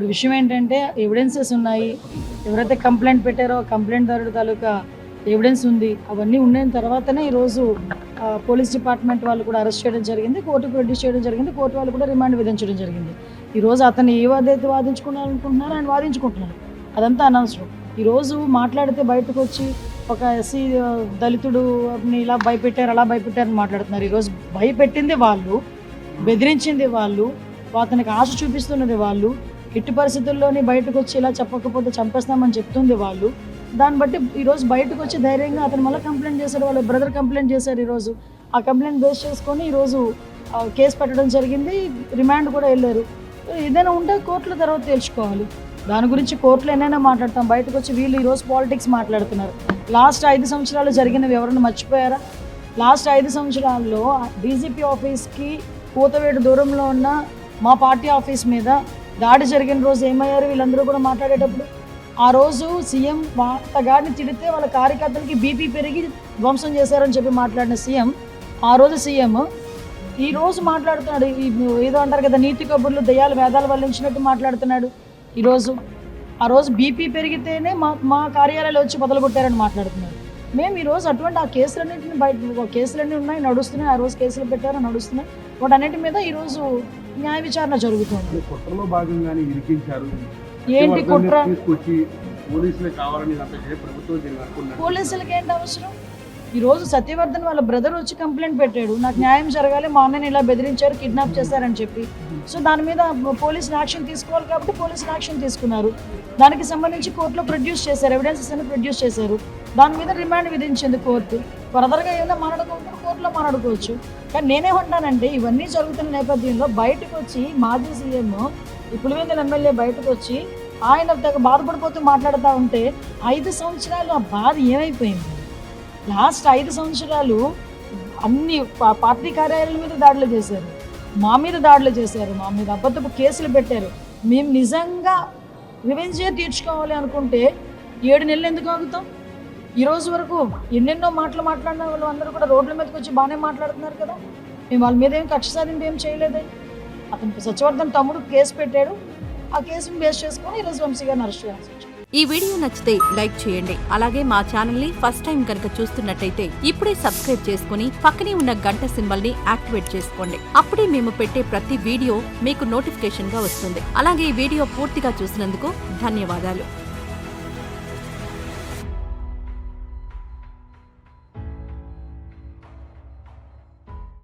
ఇప్పుడు విషయం ఏంటంటే ఎవిడెన్సెస్ ఉన్నాయి. ఎవరైతే కంప్లైంట్ పెట్టారో కంప్లైంట్దారుడు తాలూకా ఎవిడెన్స్ ఉంది. అవన్నీ ఉన్న తర్వాతనే ఈరోజు పోలీస్ డిపార్ట్మెంట్ వాళ్ళు కూడా అరెస్ట్ చేయడం జరిగింది, కోర్టుకు ప్రొడ్యూస్ చేయడం జరిగింది, కోర్టు వాళ్ళు కూడా రిమాండ్ విధించడం జరిగింది. ఈరోజు అతను ఏ వాదైతే వాదించుకున్నారనుకుంటున్నారో ఆయన వాదించుకుంటున్నారు. అదంతా అనవసరం. ఈరోజు మాట్లాడితే బయటకు వచ్చి ఒక ఎస్సీ దళితుడు ఇలా భయపెట్టారు అలా భయపెట్టారని మాట్లాడుతున్నారు. ఈరోజు భయపెట్టింది వాళ్ళు, బెదిరించింది వాళ్ళు, అతనికి ఆశ చూపిస్తున్నది వాళ్ళు, ఎట్టి పరిస్థితుల్లోని బయటకు వచ్చి ఇలా చెప్పకపోతే చంపేస్తామని చెప్తుంది వాళ్ళు. దాన్ని బట్టి ఈరోజు బయటకు వచ్చి ధైర్యంగా అతను మళ్ళీ కంప్లైంట్ చేశాడు, వాళ్ళ బ్రదర్ కంప్లైంట్ చేశారు. ఈరోజు ఆ కంప్లైంట్ బేస్ చేసుకొని ఈరోజు కేసు పెట్టడం జరిగింది, రిమాండ్ కూడా వెళ్ళారు. ఏదైనా ఉంటే కోర్టుల తర్వాత తెలుసుకోవాలి. దాని గురించి కోర్టులో ఎన్నైనా మాట్లాడతాం. బయటకు వచ్చి వీళ్ళు ఈరోజు పాలిటిక్స్ మాట్లాడుతున్నారు. లాస్ట్ 5 సంవత్సరాలు జరిగినవి ఎవరైనా మర్చిపోయారా? లాస్ట్ 5 సంవత్సరాల్లో డీజీపీ ఆఫీస్కి కూతవేటు దూరంలో ఉన్న మా పార్టీ ఆఫీస్ మీద దాడి జరిగిన రోజు ఏమయ్యారు వీళ్ళందరూ కూడా మాట్లాడేటప్పుడు? ఆ రోజు సీఎం వార్తగాడిని తిడితే వాళ్ళ కార్యకర్తలకి బీపీ పెరిగి ధ్వంసం చేశారని చెప్పి మాట్లాడిన సీఎం, ఆ రోజు సీఎం ఈరోజు మాట్లాడుతున్నాడు. ఏదో అంటారు కదా, నీతి కబుర్లు దయ్యాలు వేదాలు వల్లించినట్టు మాట్లాడుతున్నాడు. ఈరోజు ఆ రోజు బీపీ పెరిగితేనే మా కార్యాలయాలు వచ్చి మొదలుకొట్టారని మాట్లాడుతున్నారు. మేము ఈరోజు అటువంటి ఆ కేసులన్నింటినీ కేసులన్నీ ఉన్నాయి, నడుస్తున్నాయి. ఆ రోజు కేసులు పెట్టారు, నడుస్తున్నాయి. వాటన్నిటి మీద ఈరోజు న్యాయ విచారణ జరుగుతుంది. కుట్రలో భాగంగానే ఇరికించారు. ఏంటి కుట్ర? పోలీసులకి ఏంటి అవసరం? ఈరోజు సత్యవర్ధన్ వాళ్ళ బ్రదర్ వచ్చి కంప్లైంట్ పెట్టాడు, నాకు న్యాయం జరగాలి, మా అన్నని ఇలా బెదిరించారు, కిడ్నాప్ చేశారని చెప్పి. సో దాని మీద పోలీసులు యాక్షన్ తీసుకోవాలి కాబట్టి పోలీసులు యాక్షన్ తీసుకున్నారు. దానికి సంబంధించి కోర్టులో ప్రొడ్యూస్ చేశారు, ఎవిడెన్సెస్ అన్ని ప్రొడ్యూస్ చేశారు. దాని మీద రిమాండ్ విధించింది కోర్టు. ఫర్దర్గా ఏమైనా మాట్లాడుకుంటారు, కోర్టులో మాట్లాడుకోవచ్చు. కానీ నేనేమంటానంటే ఇవన్నీ జరుగుతున్న నేపథ్యంలో బయటకు వచ్చి మాజీ సీఎం పులివెందుల ఎమ్మెల్యే బయటకు వచ్చి ఆయన బాధపడిపోతూ మాట్లాడుతూ ఉంటే 5 సంవత్సరాలు ఆ బాధ ఏమైపోయింది? లాస్ట్ 5 సంవత్సరాలు అన్ని పార్టీ కార్యాలయాల మీద దాడులు చేశారు, మా మీద దాడులు చేశారు, మా మీద అబద్ధపు కేసులు పెట్టారు. మేము నిజంగా రివెంజే తీర్చుకోవాలి అనుకుంటే 7 నెలలు ఎందుకు ఆగుతాం? ఈరోజు వరకు ఎన్నెన్నో మాటలు మాట్లాడిన వాళ్ళు అందరూ కూడా రోడ్ల మీదకి వచ్చి బాగానే మాట్లాడుతున్నారు కదా. మేము వాళ్ళ మీద ఏం కక్ష సాధింపు ఏం చేయలేదే. అతను సత్యవర్ధన్ తమ్ముడు కేసు పెట్టాడు, ఆ కేసును బేస్ చేసుకొని ఈరోజు వంశీ గారిని అరెస్ట్ చేయాల్సి వచ్చింది. ఈ వీడియో నచ్చితే లైక్ చేయండి. అలాగే మా ఛానల్ ని ఫస్ట్ టైం కనుక చూస్తున్నట్టయితే ఇప్పుడే సబ్స్క్రైబ్ చేసుకుని పక్కనే ఉన్న గంట సింబల్ ని యాక్టివేట్ చేసుకోండి. అప్పుడే మేము పెట్టే ప్రతి వీడియో మీకు నోటిఫికేషన్ గా వస్తుంది. అలాగే ఈ వీడియో పూర్తిగా చూసినందుకు ధన్యవాదాలు.